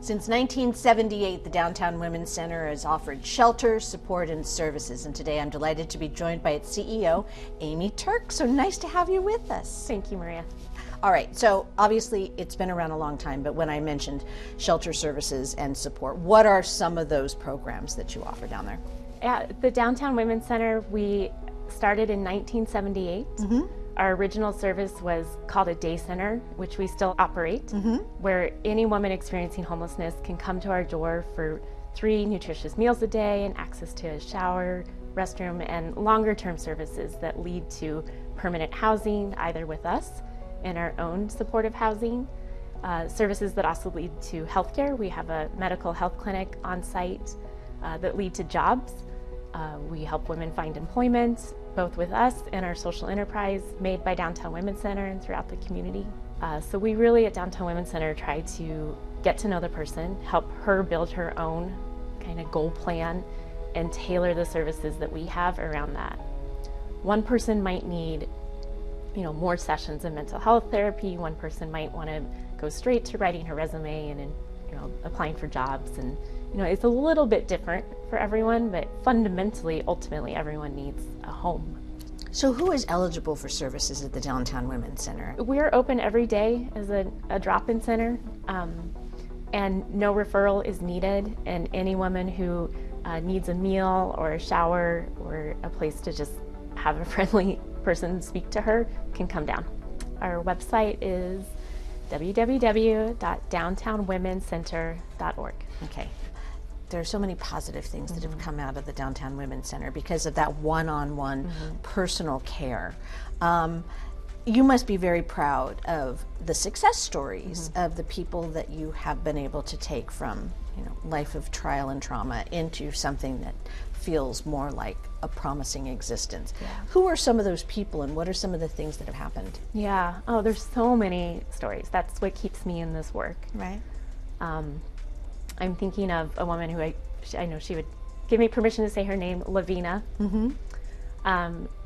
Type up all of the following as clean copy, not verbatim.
Since 1978, the Downtown Women's Center has offered shelter, support, and services. And today I'm delighted to be joined by its CEO, Amy Turk. So nice to have you with us. Thank you, Maria. All right, so obviously it's been around a long time, but when I mentioned shelter services and support, what are some of those programs that you offer down there? At the Downtown Women's Center, we started in 1978. Our original service was called a day center, which we still operate, where any woman experiencing homelessness can come to our door for 3 nutritious meals a day and access to a shower, restroom, and longer term services that lead to permanent housing, either with us in our own supportive housing, services that also lead to healthcare. We have a medical health clinic on site that lead to jobs. We help women find employment, both with us and our social enterprise made by Downtown Women's Center and throughout the community. So we really at Downtown Women's Center try to get to know the person, help her build her own kind of goal plan, and tailor the services that we have around that. One person might need, more sessions of mental health therapy. One person might want to go straight to writing her resume and applying for jobs. And it's a little bit different for everyone, but fundamentally, ultimately, everyone needs a home. So who is eligible for services at the Downtown Women's Center? We're open every day as a drop-in center, and no referral is needed. And any woman who needs a meal or a shower or a place to just have a friendly person speak to her can come down. Our website is www.downtownwomencenter.org. Okay. There are so many positive things that have come out of the Downtown Women's Center because of that one-on-one personal care. You must be very proud of the success stories of the people that you have been able to take from life of trial and trauma into something that feels more like a promising existence. Yeah. Who are some of those people and what are some of the things that have happened? Yeah, there's so many stories. That's what keeps me in this work. Right. I'm thinking of a woman who I know she would give me permission to say her name, Lavina.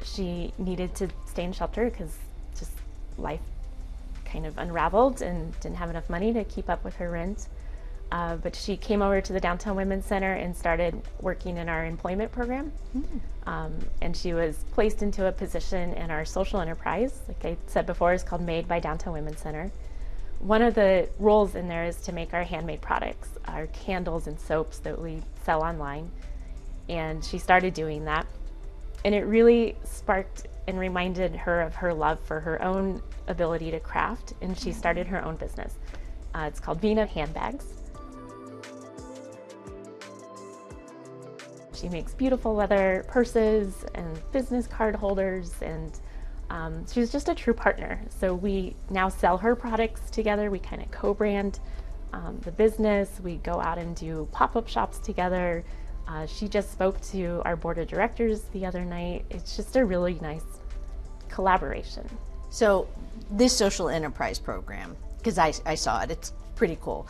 She needed to stay in shelter because just life kind of unraveled and didn't have enough money to keep up with her rent. But she came over to the Downtown Women's Center and started working in our employment program. And she was placed into a position in our social enterprise, like I said before, is called Made by Downtown Women's Center. One of the roles in there is to make our handmade products, our candles and soaps that we sell online. And she started doing that. And it really sparked and reminded her of her love for her own ability to craft. And she started her own business. It's called Vina Handbags. She makes beautiful leather purses and business card holders, and she's just a true partner. So we now sell her products together. We kind of co-brand the business. We go out and do pop-up shops together. She just spoke to our board of directors the other night. It's just a really nice collaboration. So this social enterprise program, because I saw it, it's pretty cool.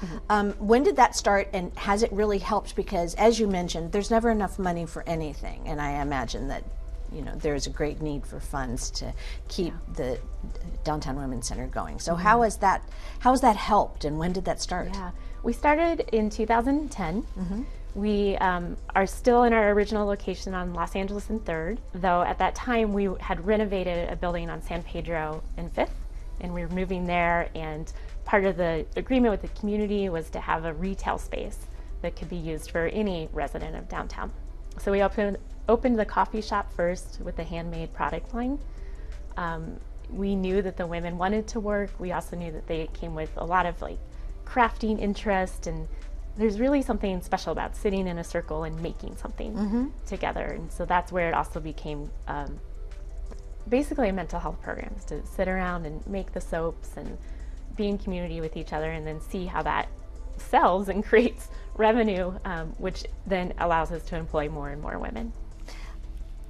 When did that start, and has it really helped? Because as you mentioned, there's never enough money for anything, and I imagine that there's a great need for funds to keep the Downtown Women's Center going. So how has that helped, and when did that start? Yeah, we started in 2010. We are still in our original location on Los Angeles and 3rd, though at that time we had renovated a building on San Pedro and 5th, and we were moving there, and part of the agreement with the community was to have a retail space that could be used for any resident of downtown. So we opened the coffee shop first with the handmade product line. We knew that the women wanted to work. We also knew that they came with a lot of crafting interest, and there's really something special about sitting in a circle and making something together. And so that's where it also became basically a mental health program, to sit around and make the soaps and be in community with each other, and then see how that sells and creates revenue, which then allows us to employ more and more women.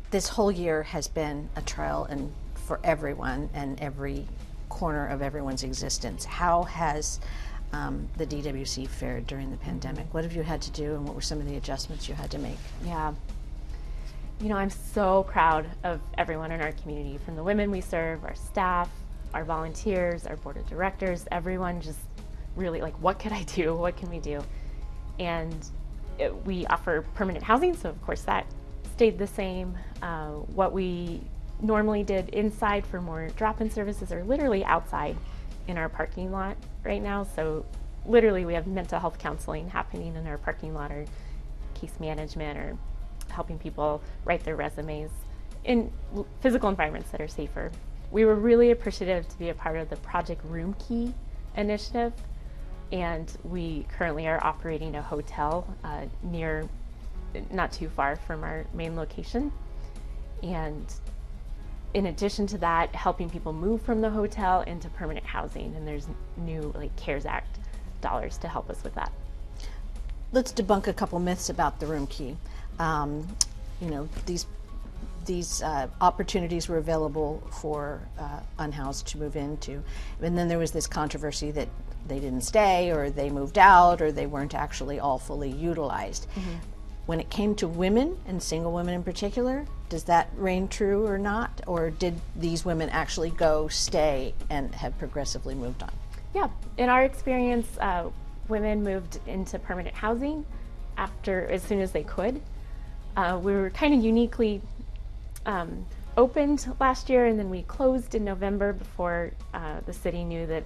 This whole year has been a trial and for everyone and every corner of everyone's existence. How has the DWC fared during the pandemic? What have you had to do, and what were some of the adjustments you had to make? Yeah. I'm so proud of everyone in our community, from the women we serve, our staff, our volunteers, our board of directors. Everyone just really like, what could I do? What can we do? And we offer permanent housing, so of course that stayed the same. What we normally did inside for more drop-in services are literally outside in our parking lot right now. So literally we have mental health counseling happening in our parking lot, or case management, or helping people write their resumes in physical environments that are safer. We were really appreciative to be a part of the Project Room Key initiative, and we currently are operating a hotel not too far from our main location. And in addition to that, helping people move from the hotel into permanent housing, and there's new like CARES Act dollars to help us with that. Let's debunk a couple myths about the room key. These opportunities were available for unhoused to move into, and then there was this controversy that they didn't stay, or they moved out, or they weren't actually all fully utilized. Mm-hmm. When it came to women, and single women in particular, does that reign true or not? Or did these women actually go, stay, and have progressively moved on? Yeah, in our experience, women moved into permanent housing as soon as they could. We were kind of uniquely opened last year, and then we closed in November before the city knew that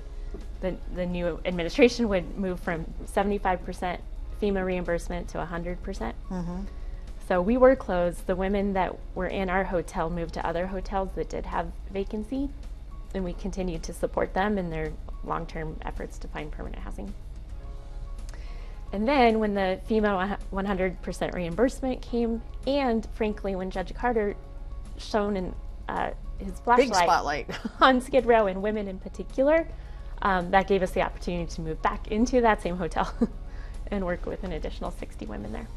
the new administration would move from 75% FEMA reimbursement to 100%. Mm-hmm. So we were closed. The women that were in our hotel moved to other hotels that did have vacancy, and we continued to support them in their long-term efforts to find permanent housing. And then when the FEMA 100% reimbursement came, and frankly, when Judge Carter shone in his flashlight big spotlight on Skid Row and women in particular, that gave us the opportunity to move back into that same hotel and work with an additional 60 women there.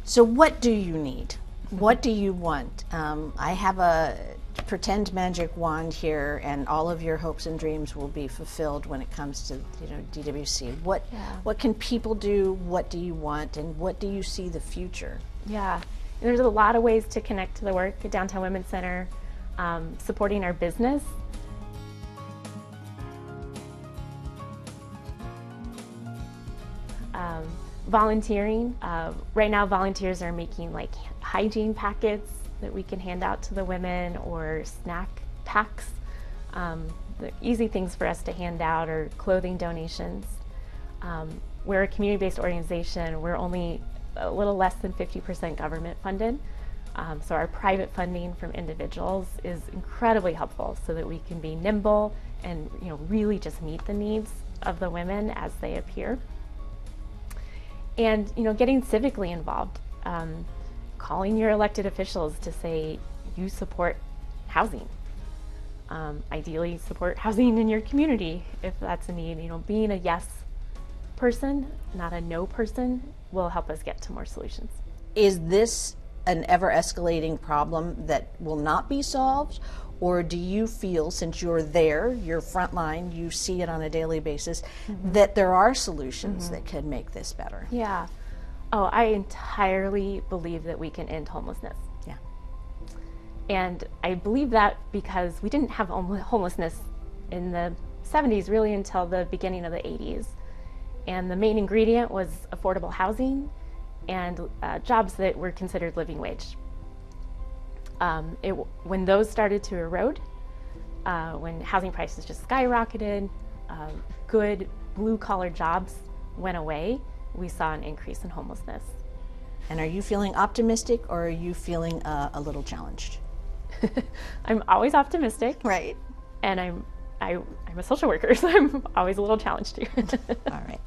So what do you need? What do you want? I have a pretend magic wand here, and all of your hopes and dreams will be fulfilled when it comes to DWC. What can people do? What do you want? And what do you see the future? Yeah, there's a lot of ways to connect to the work at Downtown Women's Center, supporting our business. Volunteering. Right now volunteers are making like hygiene packets that we can hand out to the women, or snack packs. The easy things for us to hand out are clothing donations. We're a community-based organization. We're only a little less than 50% government funded. So our private funding from individuals is incredibly helpful, so that we can be nimble and really just meet the needs of the women as they appear. And getting civically involved, calling your elected officials to say you support housing. Ideally support housing in your community if that's a need. Being a yes person, not a no person, will help us get to more solutions. Is this an ever-escalating problem that will not be solved? Or do you feel, since you're there, you're frontline, you see it on a daily basis, mm-hmm. that there are solutions mm-hmm. that could make this better? Yeah. Oh, I entirely believe that we can end homelessness. Yeah. And I believe that because we didn't have homelessness in the 70s really until the beginning of the 80s. And the main ingredient was affordable housing and jobs that were considered living wage. When those started to erode, when housing prices just skyrocketed, good blue-collar jobs went away, we saw an increase in homelessness. And are you feeling optimistic, or are you feeling a little challenged? I'm always optimistic. Right. And I'm a social worker, so I'm always a little challenged too. All right.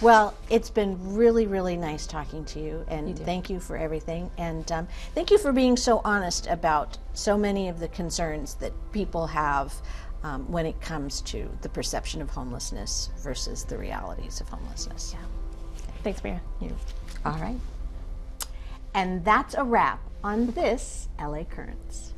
Well, it's been really, really nice talking to you, and thank you for everything. And thank you for being so honest about so many of the concerns that people have when it comes to the perception of homelessness versus the realities of homelessness. Yeah. Thanks, Maria. All right. And that's a wrap on this LA Currents.